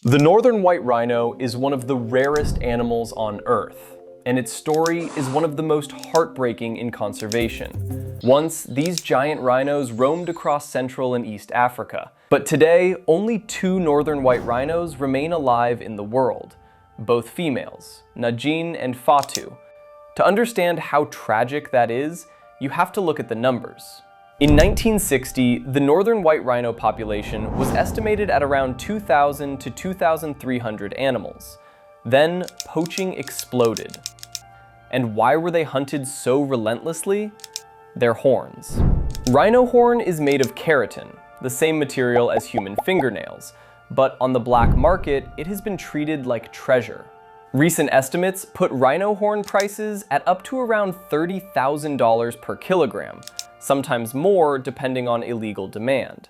The northern white rhino is one of the rarest animals on Earth, and its story is one of the most heartbreaking in conservation. Once, these giant rhinos roamed across Central and East Africa, but today, only 2 northern white rhinos remain alive in the world, both females, Najin and Fatu. To understand how tragic that is, you have to look at the numbers. In 1960, the northern white rhino population was estimated at around 2,000 to 2,300 animals. Then, poaching exploded. And why were they hunted so relentlessly? Their horns. Rhino horn is made of keratin, the same material as human fingernails, but on the black market, it has been treated like treasure. Recent estimates put rhino horn prices at up to around $30,000 per kilogram, sometimes more depending on illegal demand.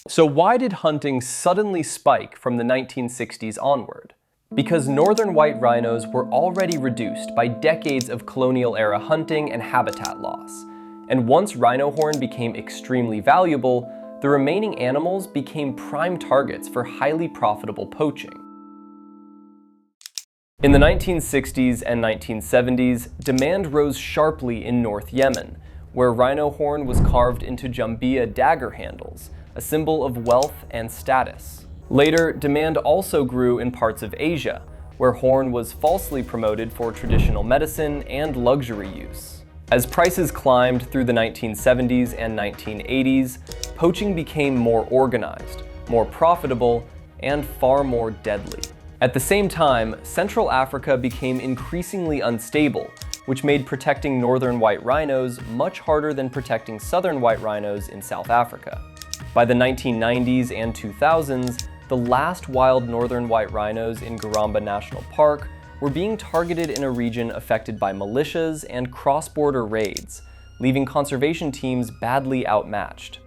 So why did hunting suddenly spike from the 1960s onward? Because northern white rhinos were already reduced by decades of colonial-era hunting and habitat loss. And once rhino horn became extremely valuable, the remaining animals became prime targets for highly profitable poaching. In the 1960s and 1970s, demand rose sharply in North Yemen, where rhino horn was carved into jambia dagger handles, a symbol of wealth and status. Later, demand also grew in parts of Asia, where horn was falsely promoted for traditional medicine and luxury use. As prices climbed through the 1970s and 1980s, poaching became more organized, more profitable, and far more deadly. At the same time, Central Africa became increasingly unstable, which made protecting northern white rhinos much harder than protecting southern white rhinos in South Africa. By the 1990s and 2000s, the last wild northern white rhinos in Garamba National Park were being targeted in a region affected by militias and cross-border raids, leaving conservation teams badly outmatched.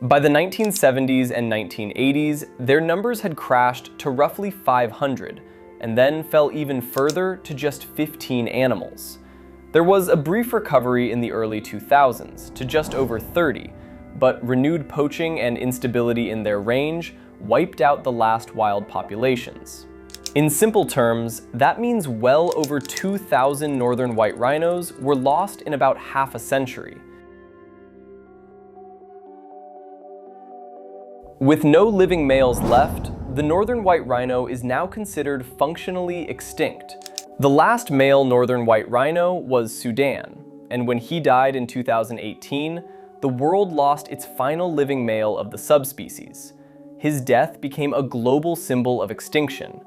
By the 1970s and 1980s, their numbers had crashed to roughly 500, and then fell even further to just 15 animals. There was a brief recovery in the early 2000s to just over 30, but renewed poaching and instability in their range wiped out the last wild populations. In simple terms, that means well over 2,000 northern white rhinos were lost in about half a century. With no living males left, the northern white rhino is now considered functionally extinct. The last male northern white rhino was Sudan, and when he died in 2018, the world lost its final living male of the subspecies. His death became a global symbol of extinction.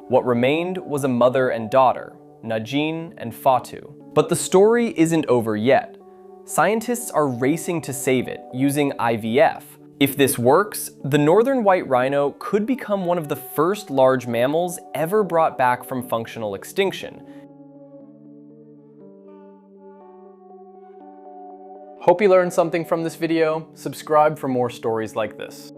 What remained was a mother and daughter, Najin and Fatu. But the story isn't over yet. Scientists are racing to save it using IVF. If this works, the northern white rhino could become one of the first large mammals ever brought back from functional extinction. Hope you learned something from this video. Subscribe for more stories like this.